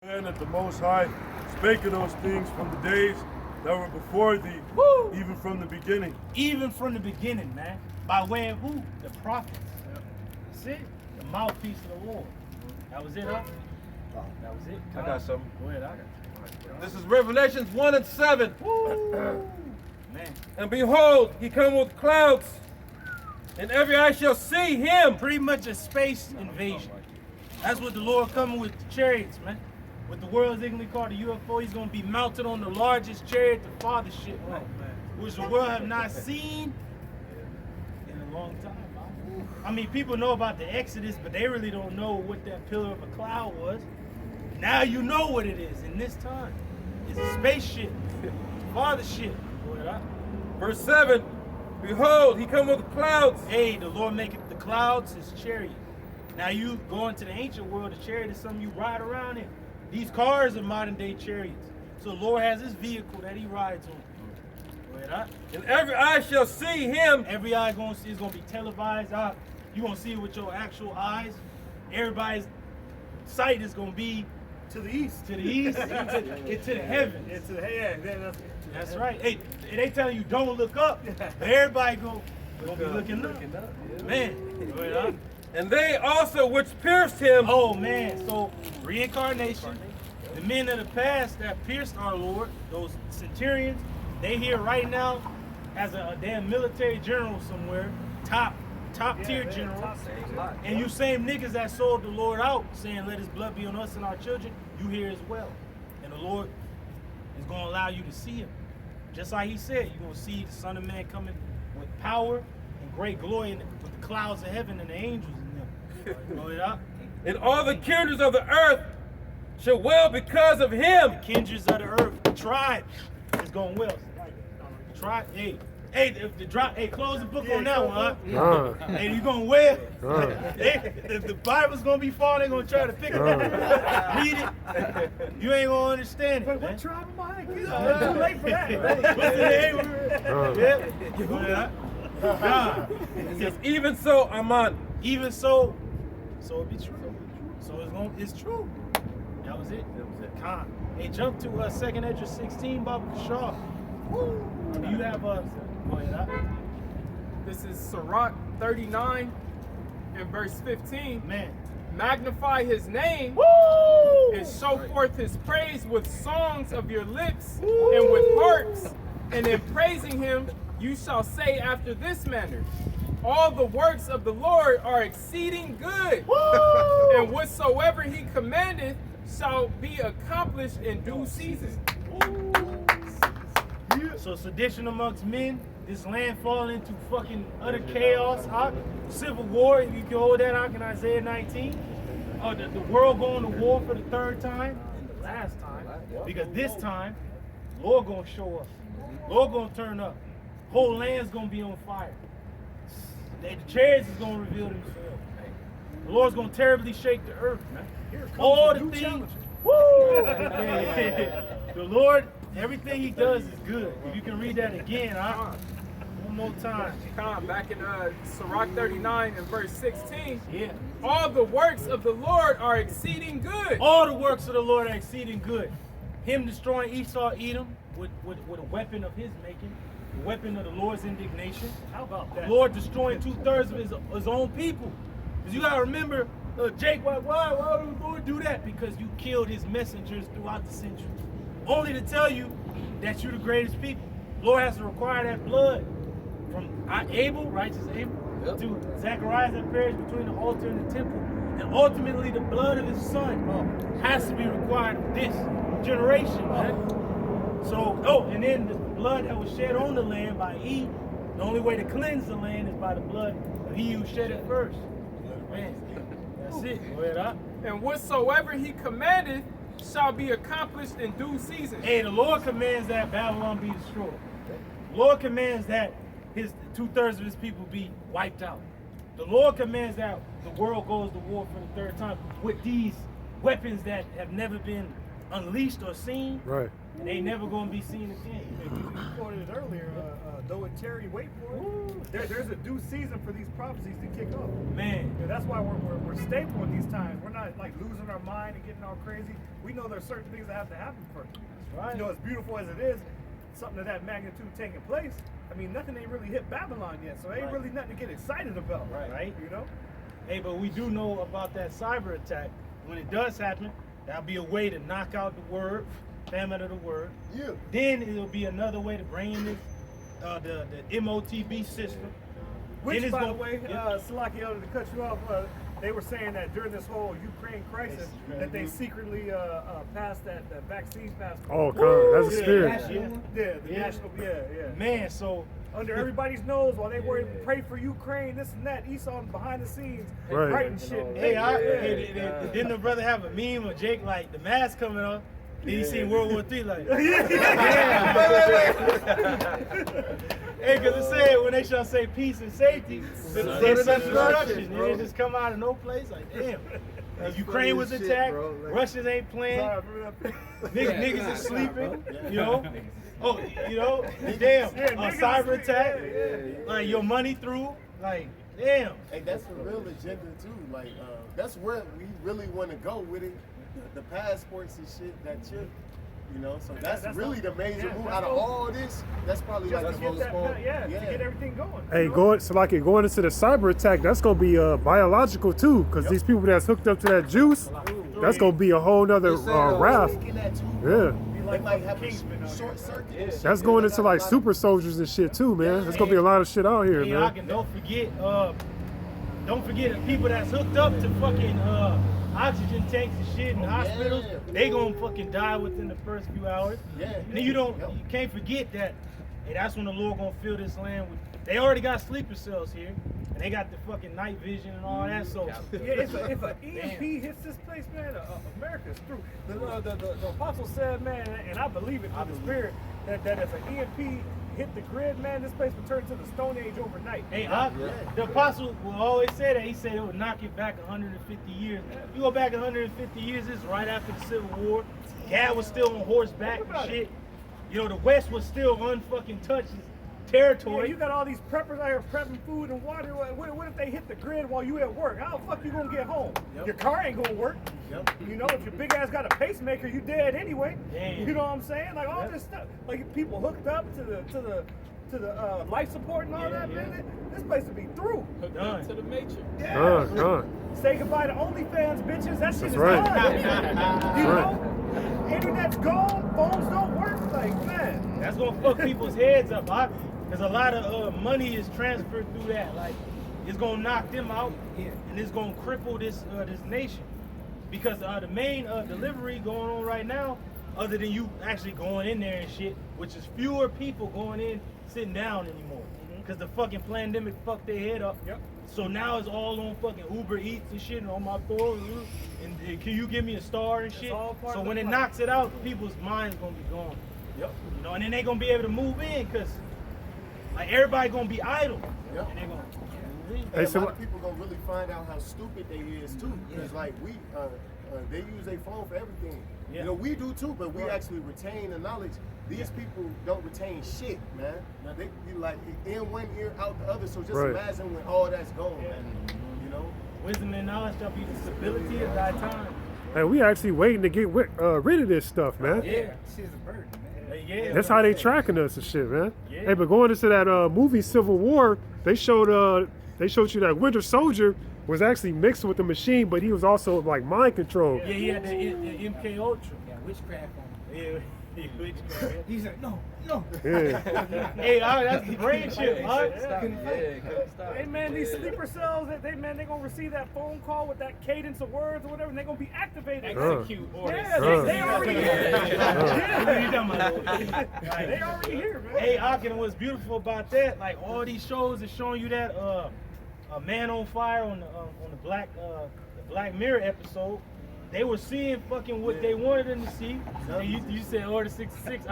And that the Most High spake of those things from the days that were before thee, even from the beginning. Even from the beginning, man. By way of who? The prophets. That's it. The mouthpiece of the Lord. That was it, huh? That was it. I got something. Go ahead, This is Revelations 1 and 7. Man. And behold, he cometh with clouds, and every eye shall see him. Pretty much a space invasion. That's what the Lord coming with the chariots, man. What the world is ignorantly called the UFO, he's going to be mounted on the largest chariot the Father ship, man. Which the world have not seen in a long time. Man. I mean, people know about the Exodus, but they really don't know what that pillar of a cloud was. Now you know what it is in this time. It's a spaceship, Father ship. Verse 7, behold, he cometh with clouds. Hey, the Lord maketh the clouds his chariot. Now you go into the ancient world, the chariot is something you ride around in. These cars are modern day chariots. So the Lord has his vehicle that he rides on. Go ahead, And every eye shall see him. Every eye is going to be televised. You're going to see it with your actual eyes. Everybody's sight is going to be To the east. to the east, into the heavens. It's a head. That's right. Hey, they telling you don't look up, but everybody gonna be looking up. Man, go ahead, And they also which pierced him. Oh man, so reincarnation, the men of the past that pierced our Lord, those centurions, they here right now as a damn military general somewhere, top tier general. And you same niggas that sold the Lord out, saying let his blood be on us and our children, you here as well. And the Lord is gonna allow you to see him. Just like he said, you're gonna see the Son of Man coming with power and great glory with the clouds of heaven and the angels in them. Go ahead up. And all the kindreds of the earth shall well because of him. The kindreds of the earth, the tribe is going well. The tribe, hey, close the book on that one, huh? Hey, you going well? If the Bible's gonna be falling, they're gonna try to pick it up. Read it. You ain't gonna understand it. What tribe am I? It's too late for that. What's the name? God. It says, even so, Aman. Even so it be true. So it's true. That was it. Con. Hey, jump to 2nd Edge 16, Baba Shaw. Do you have a? This is Sirach 39 and verse 15. Man. Magnify his name and show forth his praise with songs of your lips and with harps. And in praising him, you shall say after this manner, all the works of the Lord are exceeding good. And whatsoever he commandeth shall be accomplished in due season. So sedition amongst men, this land falling into fucking utter chaos, civil war, if you can hold that out in Isaiah 19. The world going to war for the 3rd time and the last time. Because this time, Lord gonna show up. Lord gonna turn up. Whole land's gonna be on fire. The chariots is gonna reveal themselves. The Lord's gonna terribly shake the earth, man. All the things. The Lord, everything he does is good. If you can read that again, one more time. Back in Sirach 39 and verse 16. Yeah. All the works of the Lord are exceeding good. All the works of the Lord are exceeding good. Him destroying Esau, Edom, with a weapon of his making, the weapon of the Lord's indignation. How about that? Lord destroying 2/3 of his own people. Because you got to remember, Jake, why would the Lord do that? Because you killed his messengers throughout the centuries. Only to tell you that you're the greatest people. Lord has to require that blood from Abel, righteous Abel, to Zacharias that perished between the altar and the temple. And ultimately the blood of his son has to be required of this generation, man. So, and then the blood that was shed on the land by Eve, the only way to cleanse the land is by the blood of he who shed it first. Man, that's it. Go ahead, huh? And whatsoever he commandeth shall be accomplished in due season. Hey, the Lord commands that Babylon be destroyed. The Lord commands that 2/3 of his people be wiped out. The Lord commands that the world goes to war for the 3rd time with these weapons that have never been unleashed or seen, Right. and they never gonna be seen again. You quoted it earlier, though it tarry, wait for it. There's a due season for these prophecies to kick off. Man, And that's why we're stable in these times. We're not like losing our mind and getting all crazy. We know there's certain things that have to happen first. right. You know, as beautiful as it is, something of that magnitude taking place, I mean, nothing ain't really hit Babylon yet, so ain't Right. really nothing to get excited about. Right. You know? Hey, but we do know about that cyber attack. When it does happen, that'll be a way to knock out the word, famine of the word. Yeah. Then it'll be another way to bring in this, the MOTB system. Which, Then it's by the gonna- way, yeah. Salaki, to cut you off, they were saying that during this whole Ukraine crisis, that they secretly passed that vaccine passport. Oh, God, that's a Yeah, spirit. Yeah, the Yeah. national, yeah. Man, so Under everybody's nose while they were pray for Ukraine, this and that. Esau behind the scenes, Right. writing shit. didn't the brother have a meme of Jake like the mask coming off? Then he seen World War III like, hey, cause it said when they shall say peace and safety, there's some destruction, and it just come out of no place. Like, damn. Ukraine was attacked. Russians ain't playing. Niggas is sleeping. You know. Oh, you know. Damn. A cyber attack. Like your money through. Like, damn. Hey, that's the real agenda too. Like, that's where we really want to go with it. The passports and shit, that chip. You know, so that's really the major move out of all this. That's probably Just like to the get most that, fun. to get everything going. Hey, you know? going into the cyber attack, that's gonna be biological too, because these people that's hooked up to that juice, that's gonna be a whole nother raft. Yeah, They might have a short circuit. and shit. that's going into like super soldiers and shit too, man. There's gonna be a lot of shit out here, Hey, man. and don't forget the people that's hooked up to fucking oxygen tanks and shit in hospitals. yeah. They gonna fucking die within the first few hours. Yeah. And then you can't forget that. Hey, that's when the Lord gonna fill this land with. They already got sleeper cells here, and they got the fucking night vision and all that. So If an EMP hits this place, man, America's through. The apostle said, man, and I believe it through the spirit, that if an EMP hit the grid, man, this place would turn to the Stone Age overnight. hey, the apostle will always say that. He said it would knock it back 150 years. You go back 150 years, this is right after the Civil War. Dad was still on horseback and shit. You know, the West was still unfucking touched territory. Yeah, you got all these preppers out here prepping food and water. What if they hit the grid while you at work? How the fuck you gonna get home? Your car ain't gonna work. You know, if your big ass got a pacemaker, you dead anyway. Damn. You know what I'm saying? Like all this stuff, like people hooked up to the life support and all that, man. This place would be through. Done. To the matrix. Say goodbye to OnlyFans, bitches. That shit is right. gone. You know, internet's gone. Phones don't work. Like, man. That's gonna fuck people's heads up, because a lot of money is transferred through that. Like, it's gonna knock them out, and it's gonna cripple this nation. Because the main delivery going on right now, other than you actually going in there and shit, which is fewer people going in, sitting down anymore. Because the fucking pandemic fucked their head up. Yep. So now it's all on fucking Uber Eats and shit and on my phone. And can you give me a star and shit? all part So of when the it plan. knocks it out, people's minds gonna be gone. Yep. You know, and then they gonna be able to move in because like everybody gonna be idle. Yep. And they gonna move in. Hey, And a so lot of people gonna really find out how stupid they is too. Because like they use their phone for everything. Yeah. You know, we do too, but we actually retain the knowledge. These people don't retain shit, man. They you like in one ear, out the other. So just Right. imagine when all that's gone, man. You know. Wisdom and knowledge shall be the stability of thy time. hey, we actually waiting to get rid of this stuff, man. Yeah. She's a bird, man. Yeah. That's how they tracking us and shit, man. Yeah. Hey, but going into that movie Civil War, they showed you that Winter Soldier was actually mixed with the machine, but he was also like mind controlled. Yeah, he had the MK Ultra. Yeah, witchcraft on him. Yeah, witchcraft. He's like, no. Yeah. Hey, that's the brain chip, huh? Hey man, these sleeper cells, they gonna receive that phone call with that cadence of words or whatever, and they gonna be activated. Execute orders. Yeah, they already here. You talking about- Yeah, they already here, man. Hey, Akin, what's beautiful about that? Like all these shows are showing you that a Man on Fire on the Black Mirror episode. They were seeing fucking what they wanted them to see. And you said Order 66.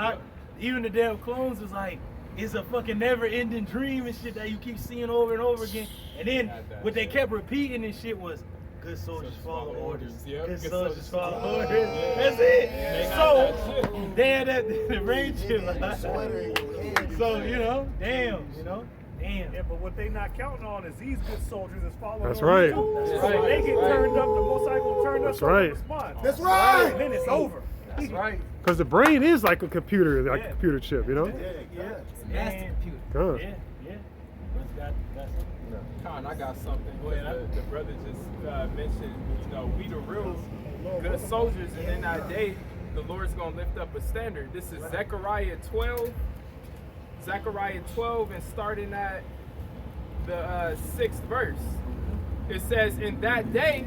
Even the damn clones was like, it's a fucking never-ending dream and shit that you keep seeing over and over again. And then what they kept repeating and shit was, good soldiers follow orders. Yep, Good good soldiers soldiers follow orders. That's it. So, they had that the rain chip. Sweater in your hand. So, damn. Yeah, but what they not counting on is these good soldiers that's following. That's on right. too. That's So when right. they get turned up, the Most High gonna turn That's us up right. and respond. That's right. And then it's over. That's right. Because the brain is like a computer, like Yeah. a computer chip, you know? Yeah. Master computer. Huh. Yeah. Got something. Con, I got something. The brother just mentioned, we the real good soldiers, and in that day, the Lord's gonna lift up a standard. This is Zechariah 12. Zechariah 12, and starting at the 6th verse. It says, "In that day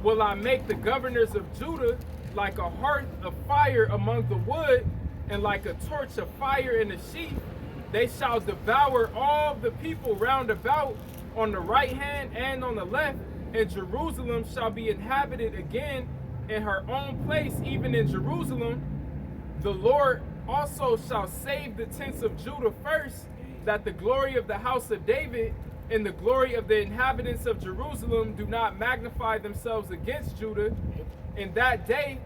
will I make the governors of Judah like a hearth of fire among the wood, and like a torch of fire in a sheaf. They shall devour all the people round about on the right hand and on the left, and Jerusalem shall be inhabited again in her own place, even in Jerusalem. The Lord also shall save the tents of Judah first, that the glory of the house of David and the glory of the inhabitants of Jerusalem do not magnify themselves against Judah. In that day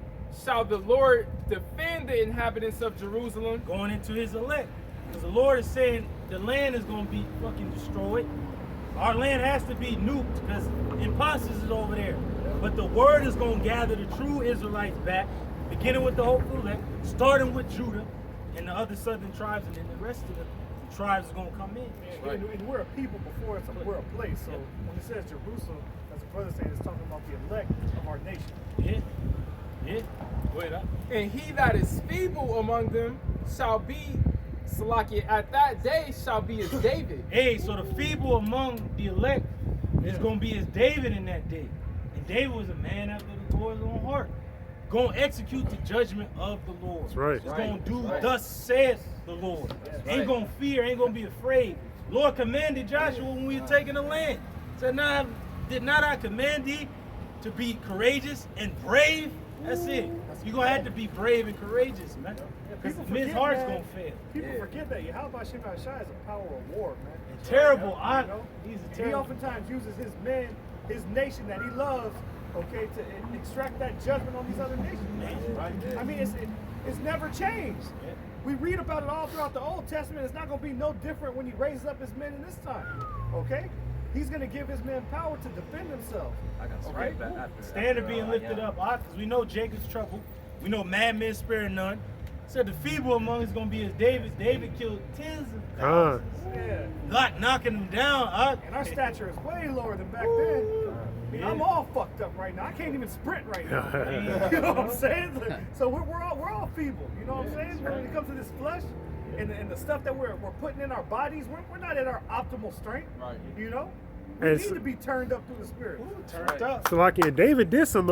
shall the Lord defend the inhabitants of Jerusalem." Going into his elect. Because the Lord is saying the land is going to be fucking destroyed. Our land has to be nuked because imposters is over there. But the word is going to gather the true Israelites back, beginning with the hopeful elect, starting with Judah and the other southern tribes, and then the rest of the tribes is going to come in. And we're a people before we're a place. So when it says Jerusalem, as the brother saying, it's talking about the elect of our nation. Yeah. Wait up. "And he that is feeble among them shall be, Salakia, at that day shall be as David." Hey, so the feeble among the elect is going to be as David in that day. And David was a man after the Lord's own heart. Going to execute the judgment of the Lord. That's right. It's going to do, thus saith the Lord. Ain't going to fear, ain't going to be afraid. Lord commanded Joshua when we were taking the land. Said, "Now, did not I command thee to be courageous and brave?" That's it. You're going to have to be brave and courageous, man. Because People men's forget, heart's man. going to fail. People forget that Yahweh Shemai Shai is a power of war, man. Terrible. You know? He's a He terrible. oftentimes uses his men, his nation that he loves, okay, to extract that judgment on these other nations. I mean, it's never changed. We read about it all throughout the Old Testament. It's not going to be no different when he raises up his men in this time, okay? He's going to give his men power to defend themselves. Right? Standard being lifted up, because we know Jacob's trouble. We know madmen sparing none. Said the feeble among us is going to be as David. David killed tens of thousands. Yeah. Not knocking them down. And our stature is way lower than back then. I mean, I'm all fucked up right now. I can't even sprint right now. You know what I'm saying? So we're all feeble. You know what I'm saying? When it comes to this flesh and the stuff that we're putting in our bodies, we're not at our optimal strength. Right. You know? We And need to be turned up through the spirit. Turned up. So like, yeah, David did some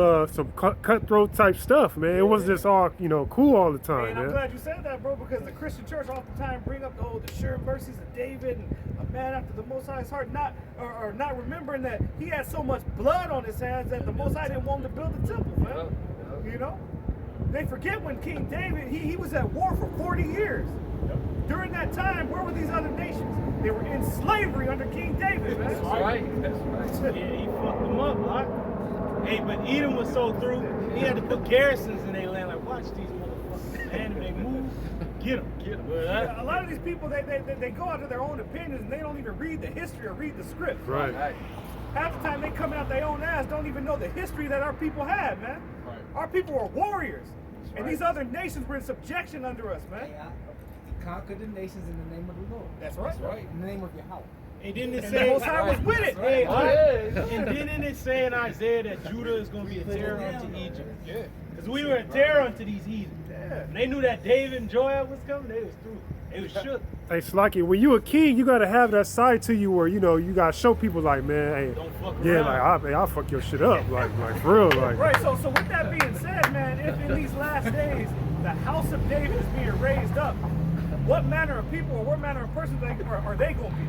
cutthroat type stuff, man. It wasn't just all cool all the time, And I'm man. glad you said that, bro, because the Christian church oftentimes bring up the sure mercies of David and a man after the Most High's heart, not remembering that he had so much blood on his hands that the Most High didn't want him to build the temple, man. You know? They forget when King David, he was at war for 40 years. During that time, where were these other nations? They were in slavery under King David, man. That's right. Yeah, he fucked them up, huh? Hey, but Edom was so through, he had to put garrisons in their land. Like, watch these motherfuckers, man. If they move, get them. Yeah, a lot of these people, they go out to their own opinions and they don't even read the history or read the script. Right. Half the time they come out their own ass, don't even know the history that our people had, man. Right. Our people were warriors. And these other nations were in subjection under us, man. He conquered the nations in the name of the Lord. That's right. In the name of Yahweh. And didn't it And the say, Most High was with it. Hey, Yeah. and didn't it say in Isaiah that Judah is going to be a terror unto Egypt? Yeah. Because we were a terror unto these heathens. Yeah. When they knew that David and Joab was coming, they was through. They was shook. Hey, Slaki, when you a king, you gotta have that side to you where you gotta show people like, man, hey, Don't fuck yeah, around. like I'll fuck your shit up, like for real, like. Right, so with that being said, man, if in these last days the house of David is being raised up, what manner of people or what manner of persons are they going to be?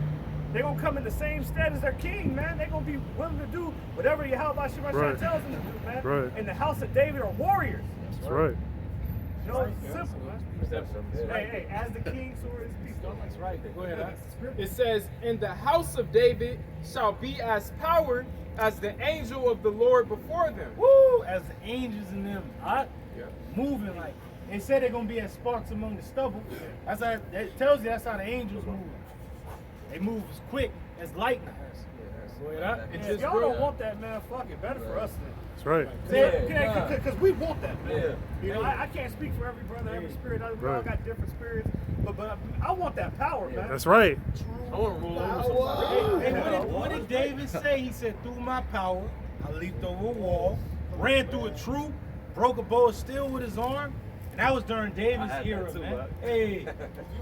They're going to come in the same stead as their king, man. They're going to be willing to do whatever Yahweh Shemai Right. tells them to do, man. Right. And the house of David are warriors. That's right. You know, it's simple, man. Hey, as the king, so are his people. That's right. Go ahead. It says, "And the house of David shall be as power as the angel of the Lord before them." Woo! As the angels in them. moving like. They said they're gonna be as sparks among the stubble. That's how it tells you that's how the angels move. They move as quick as lightning. If y'all don't want that, man, fuck it. Better for us then. That's right. Because we want that, man. You know, I can't speak for every brother, every spirit. We all got different spirits, but I want that power, man. That's right. I want to rule over And what did David say? He said, through my power, I leaped over a wall, ran through a troop, broke a bow of steel with his arm. And that was during David's era, man. Hey,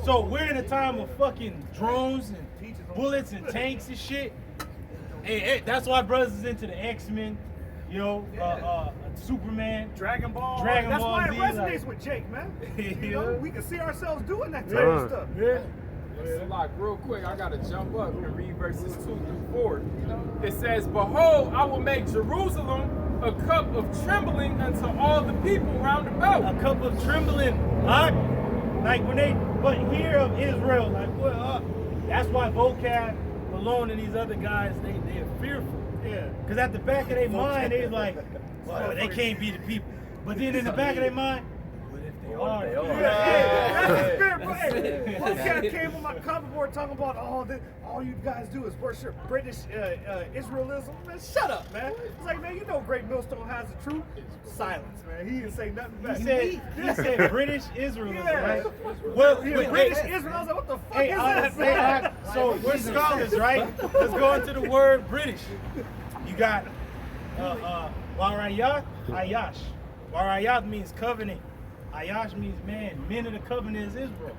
so we're in a time of fucking drones and bullets and tanks and shit. Hey, that's why brothers is into the X-Men, you know, Superman, Dragon Ball. Dragon That's Ball why it Z, resonates like- with Jake, man. You Yeah. know, we can see ourselves doing that type of stuff. Yeah. So like real quick, I gotta jump up and read verses 2 through 4. It says, "Behold, I will make Jerusalem a cup of trembling unto all the people round about." A cup of trembling, like when they, but here of Israel, like what? That's why Vocab, Malone, and these other guys, they're fearful. Yeah. Because at the back of their mind, they're like, well, they can't be the people. But then in the back of their mind, what if they are? That's the spirit, bro. Hey, one cat came on my cover board talking about all you guys do is worship British Israelism. Man, shut up, man. It's like, man, you know Great Millstone has the truth. Silence, man. He didn't say nothing back. He said British Israelism, Yeah. right? Well, British Israel. I was like, what the fuck Hey, is that, say, man? so we're scholars, right? Let's go into the word British. You got Warayat, Ayash. Warayat means covenant. Ayash means man. Men of the covenant is Israel.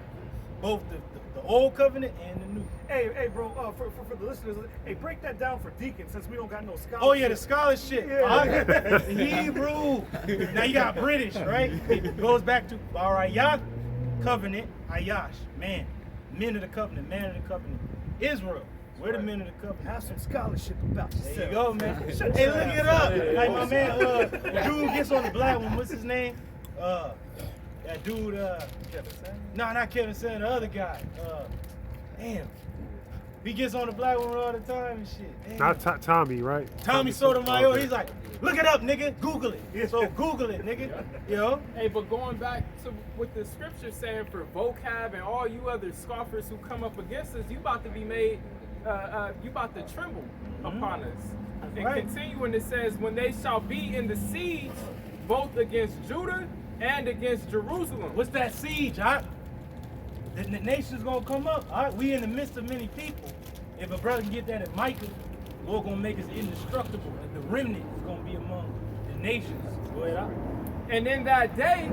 Both the old covenant and the new. Hey, bro, for the listeners, hey, break that down for Deacon since we don't got no scholarship. Oh yeah, the scholarship. Yeah. Hebrew. Now you got British, right? It goes back to Warayat, covenant, Ayash, man. Men of the covenant, man of the covenant. Israel. We're the men of the covenant. Have some scholarship about yourself. There you go, man. Hey, look it up. Like my man, dude gets on the black one. What's his name? That dude, Kevin Samuel? No, not Kevin Samuel, the other guy. Damn. He gets on the black one all the time and shit. Damn. Not Tommy, right? Tommy Sotomayor, Okay. he's like, look it up, nigga. Google it. So Google it, nigga. You know? Hey, but going back to what the scripture saying for vocab and all you other scoffers who come up against us, you about to be made, you about to tremble upon us. And right. continuing, it says, when they shall be in the siege, both against Judah and against Jerusalem. What's that siege? The nation's gonna come up. We in the midst of many people. If a brother can get that at Micah, the Lord gonna make us indestructible. And the remnant is gonna be among the nations. Go ahead, And in that day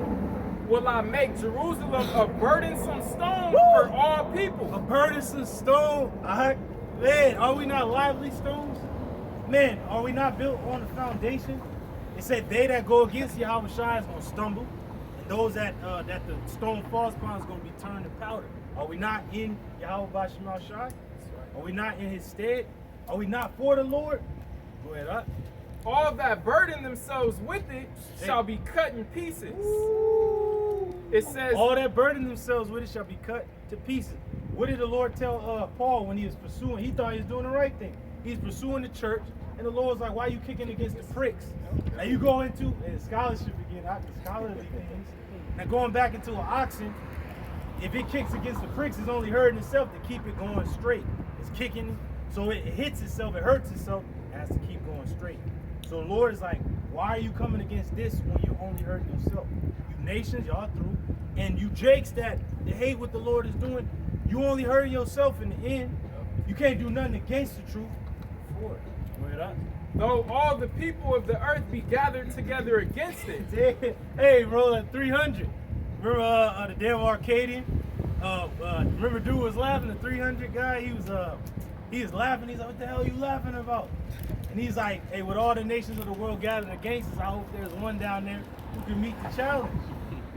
will I make Jerusalem a burdensome stone for all people. A burdensome stone. Man, are we not lively stones? Man, are we not built on the foundation? It said they that go against Yahweh Shai is gonna stumble. And those that the stone falls upon is gonna be turned to powder. Are we not in Yahweh Bashemal Shai? Are we not in his stead? Are we not for the Lord? Go ahead, up. All that burden themselves with it shall be cut in pieces. It says, All that burden themselves with it shall be cut to pieces. What did the Lord tell Paul when he was pursuing? He thought he was doing the right thing. He's pursuing the church, and the Lord was like, why are you kicking against the pricks? Now you go into scholarship again, the scholarly things. Now going back into an oxen, if it kicks against the pricks, it's only hurting itself to keep it going straight. It's kicking, so it hits itself, it hurts itself, it has to keep going straight. So the Lord is like, why are you coming against this when you're only hurting yourself? You nations, y'all through. And you jakes that hate what the Lord is doing, you only hurting yourself in the end. You can't do nothing against the truth. For it. Go ahead, though all the people of the earth be gathered together against it. Hey, bro, at 300. Remember the damn Arcadian? Remember dude was laughing, the 300 guy? He was laughing. He's like, what the hell are you laughing about? And he's like, hey, with all the nations of the world gathered against us, I hope there's one down there who can meet the challenge.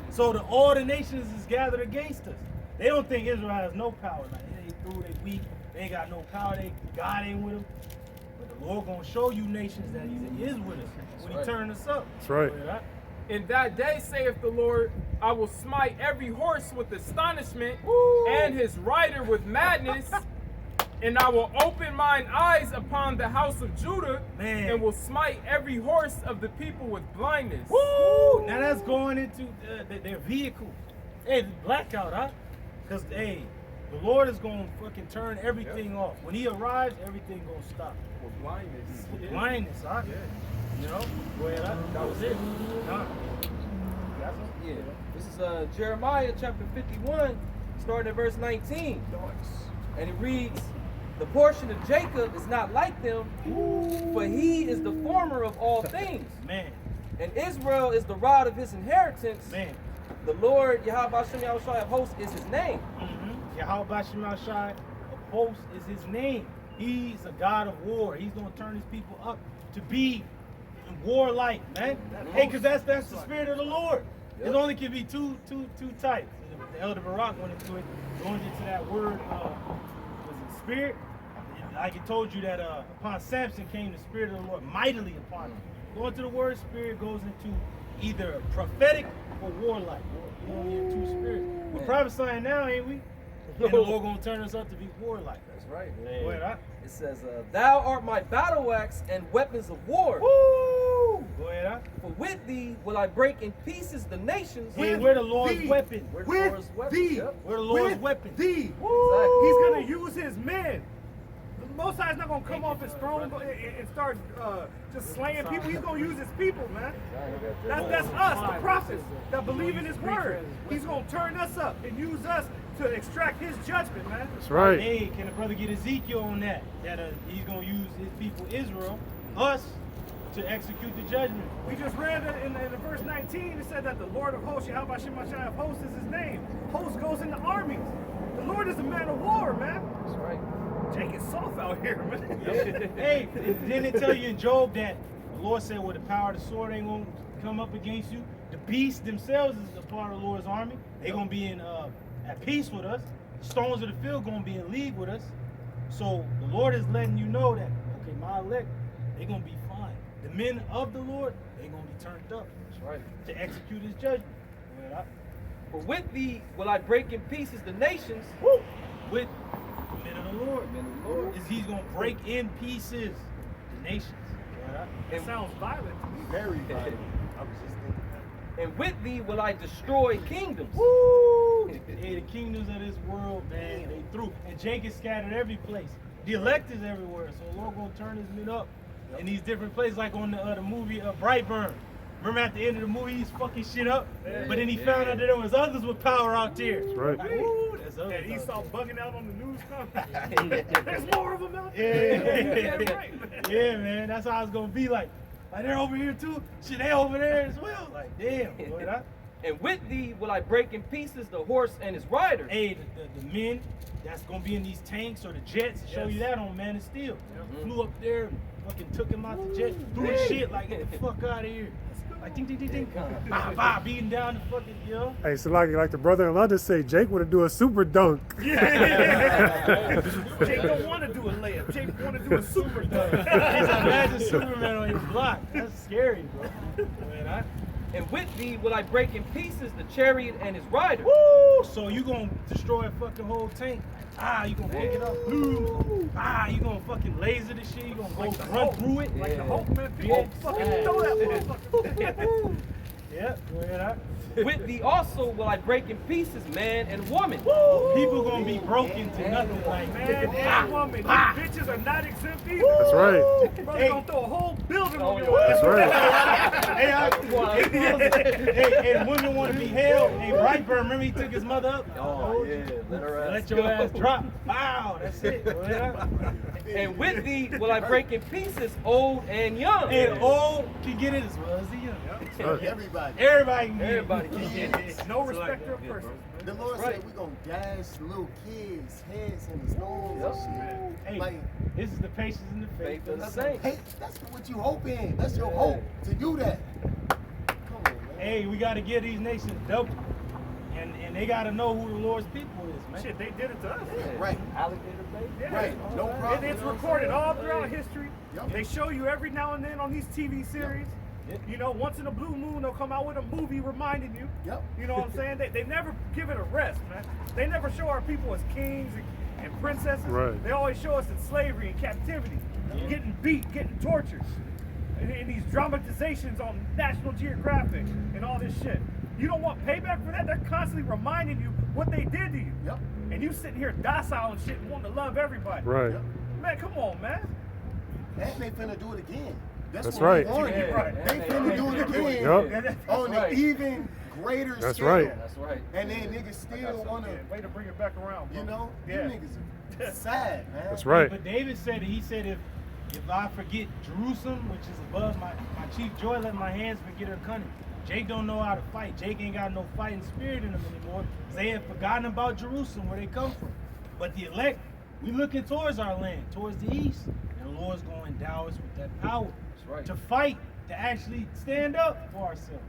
So all the nations is gathered against us. They don't think Israel has no power. Like, they through, they weak, they ain't got no power, God ain't with them. But the Lord gonna show you nations that he is with us when he turn us up. That's right. In that day, saith the Lord, I will smite every horse with astonishment and his rider with madness, And I will open mine eyes upon the house of Judah, Man. and will smite every horse of the people with blindness. Woo! Now that's going into their vehicle. Hey, it's blackout, huh? Because, hey, the Lord is going to fucking turn everything off. When he arrives, everything going to stop. With blindness. With blindness, huh? You know? Go ahead, huh? That was it. Nah. Yeah. This is Jeremiah chapter 51, starting at verse 19. And it reads, "The portion of Jacob is not like them, for he is the former of all things. Man, And Israel is the rod of his inheritance. man. The Lord Yahweh Hashem Yahushua of hosts is his name." Yahweh Shema Shai, of hosts is his name. He's a God of war. He's going to turn his people up to be warlike, man. Hey, because that's the spirit of the Lord. It only can be two types. The Elder Barak went into it, going into that word, was it spirit? Like it told you that upon Samson came the spirit of the Lord mightily upon him. Going to the word spirit goes into either prophetic or warlike. You know, you have two spirits. We're prophesying now, ain't we? And the Lord gonna turn us up to be warlike. That's right. Go ahead, huh? It says, "Thou art my battle axe and weapons of war. Woo! Go ahead, huh? For with thee will I break in pieces the nations." Hey, we're the Lord's thee. weapon. We're the With Lord's weapons. thee. Yep. We're the Lord's With weapon. thee. Exactly. He's gonna use his men. The Most High's not gonna come off his throne and start just slaying people. He's gonna use his people, man. That's us, the prophets that believe in his word. He's gonna turn us up and use us to extract his judgment, man. That's right. Hey, can the brother get Ezekiel on that? That he's gonna use his people Israel, us, to execute the judgment. We just read it in the verse 19. It said that the Lord of hosts, Yahweh Shemashai of hosts, is his name. Host goes into armies. The Lord is a man of war, man. That's right. Jake is soft out here, man. Hey, didn't it tell you in Job that the Lord said, "Well, the power of the sword ain't gonna come up against you. The beasts themselves is a part of the Lord's army. They're gonna be in at peace with us. The stones of the field gonna be in league with us." So the Lord is letting you know that, okay, my elect, they're gonna be fine. The men of the Lord, they're gonna be turned up. That's right. To execute his judgment. Well, For with thee will I break in pieces the nations. Woo! With the men of the Lord. Men of the Lord. Is he's gonna break in pieces the nations. Well, It sounds violent to me. Very violent. I was just thinking that. And with thee will I destroy kingdoms. Woo! Hey, the kingdoms of this world, man, they through. And Jake is scattered every place. The elect is everywhere. So the Lord gonna turn his men up in these different places, like on the movie Brightburn. Remember at the end of the movie, he's fucking shit up, but then he found out that there was others with power out there. That's right. Like, woo, there's others And out Esau there. bugging out on the news conference. There's more of them out Yeah, there. Yeah, right. yeah, man, that's how it's gonna be. Like they're over here too. Shit, they over there as well. Like, damn, boy, that. And with thee will I break in pieces the horse and his rider. Hey, the men that's gonna be in these tanks or the jets, show you that on Man of Steel. Flew up there, fucking took him out the jet, threw his shit, like, get the fuck out of here. Like, ding, ding, ding, ding. Bah, bah, beating down the fucking, you know? Hey, so like the brother in London say, Jake would do a super dunk. Yeah. Jake don't want to do a layup. Jake want to do a super dunk. Imagine Superman on your block. That's scary, bro. Man, And with thee will I break in pieces the chariot and his rider. Woo! So you gonna destroy a fucking whole tank. You gonna pick it up. You gonna fucking laser the shit. You gonna run through it. Like the Hulk, man. People fucking throw that motherfucker. Yeah, go ahead. With thee also will I break in pieces man and woman. People gonna be broken to nothing. Like, Man and woman. These bitches are not exempt either. That's right. Brother gonna throw a whole building on yeah. your ass. That's right. Hey, women want to be held. Hey, Brightburn, remember he took his mother up? Oh yeah, let her ass Let your go. ass drop. Wow, that's it. Go ahead. And with thee will I break in pieces old and young. And old can get it as well as the young. Everybody. Everybody can get it. Everybody can get it. No respecter of persons. The Lord right. said we're going to dash little kids' heads in the stones and shit. Hey, Like, this is the patience and the faith Faith of of the the saints. saints. hey, that's what you hope in. That's your hope to do that. Come on, man. Hey, we got to give these nations double. And they got to know who the Lord's people is, man. Shit, they did it to us. Right. Alligator bait. Yeah. Right. No problem. It's recorded all throughout history. Yep. They show you every now and then on these TV series. Yep. You know, once in a blue moon, they'll come out with a movie reminding you. Yep. You know what I'm saying? They never give it a rest, man. They never show our people as kings and princesses. Right. They always show us in slavery and captivity, getting beat, getting tortured. And these dramatizations on National Geographic and all this shit. You don't want payback for that? They're constantly reminding you what they did to you. Yep. And you sitting here docile and shit and wanting to love everybody. Right. Yep. Man, come on, man. And they finna do it again. That's what right. we warned you. Yeah, right. They finna do it again. Yep. On right. an even greater That's scale. right. That's right. And then niggas still wanna, Way to bring it back around, bro. you know, Yeah. you niggas are sad, man. That's right. But David said it. He said, if I forget Jerusalem, which is above my chief joy, let my hands forget her cunning. Jake don't know how to fight. Jake ain't got no fighting spirit in him anymore. They have forgotten about Jerusalem, where they come from. But the elect, we looking towards our land, towards the east. And the Lord's going to endow us with that power That's right. to fight, to actually stand up for ourselves.